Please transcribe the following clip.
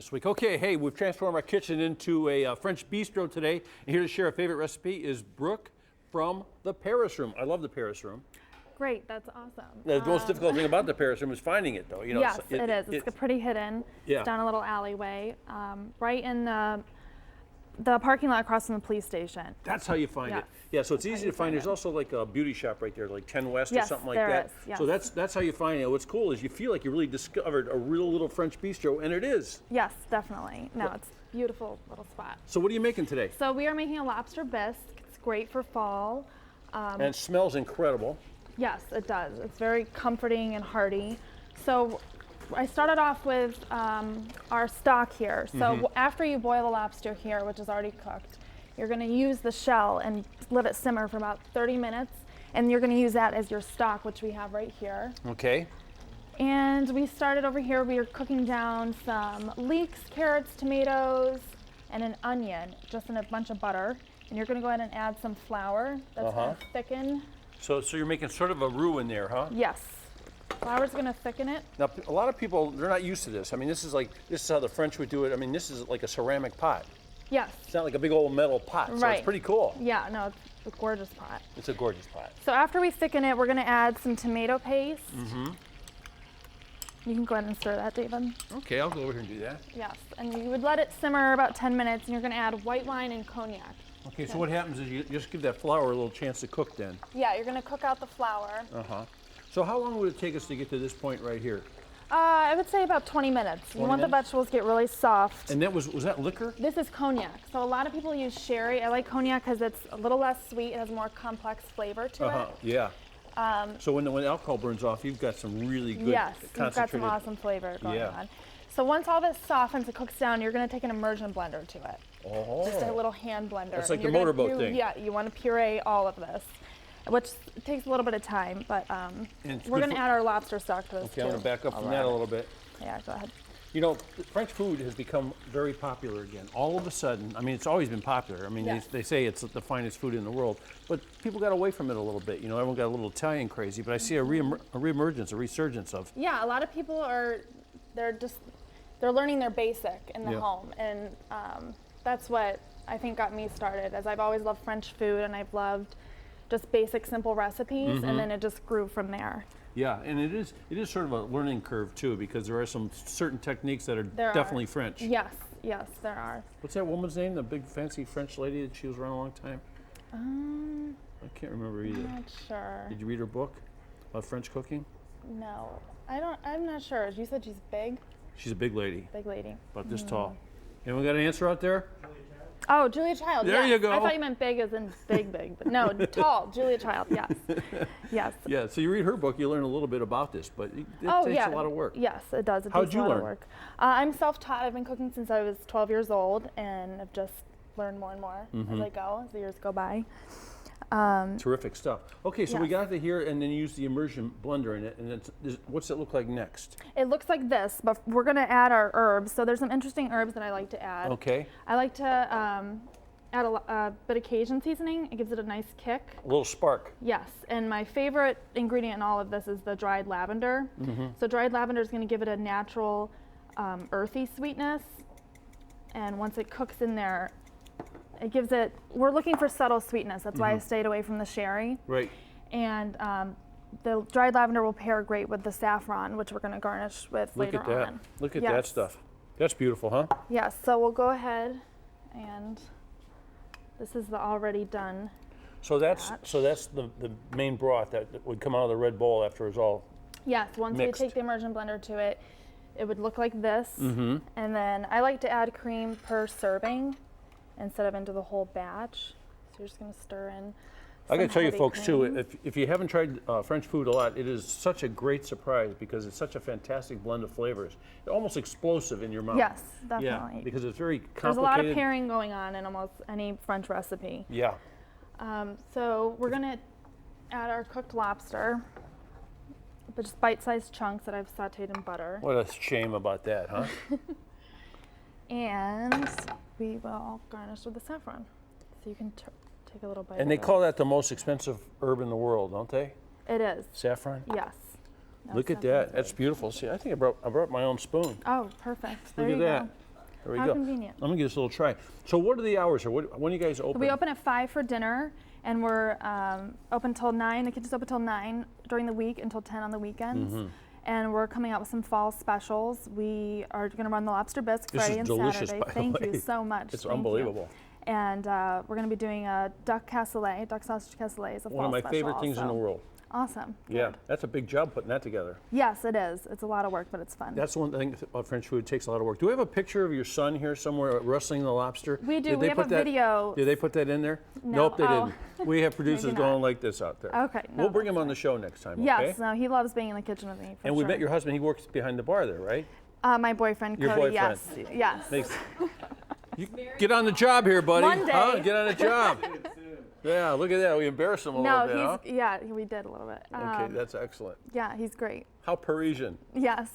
This week. Okay, hey, we've transformed our kitchen into a French bistro today. And here to share a favorite recipe is Brooke from the Paris Room. I love the Paris Room. Great, that's awesome. The most difficult thing about the Paris Room is finding it, though. You know, yes, it is. It's pretty hidden. Yeah. It's down a little alleyway, right in the parking lot across from the police station. That's how you find it. Yeah, so it's easy to find. There's also like a beauty shop right there, like 10 West or something like that. Is, yes. So that's how you find it. What's cool is you feel like you really discovered a real little French bistro, and it is. Yes, definitely. No, it's a beautiful little spot. So what are you making today? So we are making a lobster bisque. It's great for fall. And it smells incredible. Yes, it does. It's very comforting and hearty. So I started off with our stock here. So after you boil the lobster here, which is already cooked, you're going to use the shell and let it simmer for about 30 minutes. And you're going to use that as your stock, which we have right here. Okay. And we started over here. We are cooking down some leeks, carrots, tomatoes, and an onion, just in a bunch of butter. And you're going to go ahead and add some flour. That's going to thicken. So you're making sort of a roux in there, huh? Yes. Flour's going to thicken it. Now, a lot of people, they're not used to this. I mean, this is how the French would do it. I mean, this is like a ceramic pot. Yes. It's not like a big old metal pot, so it's pretty cool. Yeah, no, it's a gorgeous pot. It's a gorgeous pot. So after we thicken it, we're going to add some tomato paste. You can go ahead and stir that, David. Okay, I'll go over here and do that. Yes, and you would let it simmer about 10 minutes, and you're going to add white wine and cognac. Okay, so what happens is you just give that flour a little chance to cook then. Yeah, you're going to cook out the flour. So how long would it take us to get to this point right here? I would say about 20 minutes. You want the vegetables to get really soft. And that was that liquor? This is cognac. So a lot of people use sherry. I like cognac because it's a little less sweet. It has more complex flavor to it. Yeah. So when the alcohol burns off, you've got some really good concentrated. You've got some awesome flavor going on. So once all this softens and cooks down, you're going to take an immersion blender to it. Just a little hand blender. It's like the motorboat thing. Yeah, you want to puree all of this, which takes a little bit of time, but we're going to add our lobster stock to this Okay, I'm going to back up from that a little bit. Yeah, go ahead. You know, French food has become very popular again. All of a sudden, I mean, it's always been popular. I mean, they say it's the finest food in the world, but people got away from it a little bit. You know, everyone got a little Italian crazy, but I see a reemergence, a resurgence of. Yeah, a lot of people they're learning their basic in the home, and that's what I think got me started, as I've always loved French food, and I've loved just basic, simple recipes, and then it just grew from there. Yeah, and it is sort of a learning curve too, because there are some certain techniques that are definitely French. Yes, there are. What's that woman's name? The big fancy French lady that she was around a long time? I can't remember either. I'm not sure. Did you read her book about French cooking? No, I'm not sure. You said she's big? She's a big lady. Big lady. About this tall. Anyone got an answer out there? Oh, Julia Child. There you go. I thought you meant big as in big, but no, tall. Julia Child. Yes. Yes. Yeah. So you read her book, you learn a little bit about this, but it takes a lot of work. Yes, it does. It How'd takes you a lot learn? of work. I'm self-taught. I've been cooking since I was 12 years old, and I've just learned more and more as I go, as the years go by. Terrific stuff. Okay, so we got to here, and then you use the immersion blender in it, and what's it look like next? It looks like this, but we're going to add our herbs. So there's some interesting herbs that I like to add. Okay. I like to add a bit of Cajun seasoning. It gives it a nice kick. A little spark. Yes, and my favorite ingredient in all of this is the dried lavender. So dried lavender is going to give it a natural earthy sweetness, and once it cooks in there, it gives it, we're looking for subtle sweetness. That's why I stayed away from the sherry. Right. And the dried lavender will pair great with the saffron, which we're going to garnish with later on. Look at that stuff. That's beautiful, huh? Yes, so we'll go ahead, and this is the already done. So that's the main broth that would come out of the red bowl after it's all Yes, once mixed. we take the immersion blender to it, it would look like this. And then I like to add cream per serving instead of into the whole batch. So you're just going to stir in. I got to tell you folks cream. too, if you haven't tried French food a lot, it is such a great surprise because it's such a fantastic blend of flavors. It's almost explosive in your mouth. Yes, definitely. Yeah, because it's very complicated. There's a lot of pairing going on in almost any French recipe. Yeah. So we're going to add our cooked lobster, but just bite-sized chunks that I've sauteed in butter. What a shame about that, huh? And we will garnish with the saffron. So you can take a little bite. And they call that the most expensive herb in the world, don't they? It is. Saffron? Yes. No, Look at that. That's beautiful. See, I think I brought my own spoon. Oh, perfect. There Look you at that. go. There we How go. convenient. I'm gonna give this a little try. So what are the hours here? When are you guys open? We open at 5 for dinner, and we're open till 9. The kitchen's open till 9 during the week until 10 on the weekends. And we're coming out with some fall specials. We are going to run the Lobster Bisque This Friday is and delicious, Saturday. by the Thank way. you so much. It's Thank you. unbelievable. And we're going to be doing a duck cassoulet, duck sausage cassoulet is a One fall of my special favorite things in the also. world. Awesome. Yeah, Good. that's a big job putting that together. Yes, it is. It's a lot of work, but it's fun. That's one thing about French food. It takes a lot of work. Do we have a picture of your son here somewhere wrestling the lobster? We do. Did We they have put a that, video. Did they put that in there? No. Nope, they Oh. didn't. We have producers Maybe going not. like this out there. Okay. No, We'll bring that's him on the fine. show next time, okay? Yes. No, he loves being in the kitchen with me. For And we sure. met your husband. He works behind the bar there, right? My boyfriend, Your Cody. boyfriend. Yes. Yes. Thanks. You get on the job here, buddy. One day. Huh? Get on the job. Yeah, look at that. We embarrassed him a No, little bit, he's yeah. We did a little bit. huh? Okay, that's excellent. Yeah, he's great. How Parisian. Yes.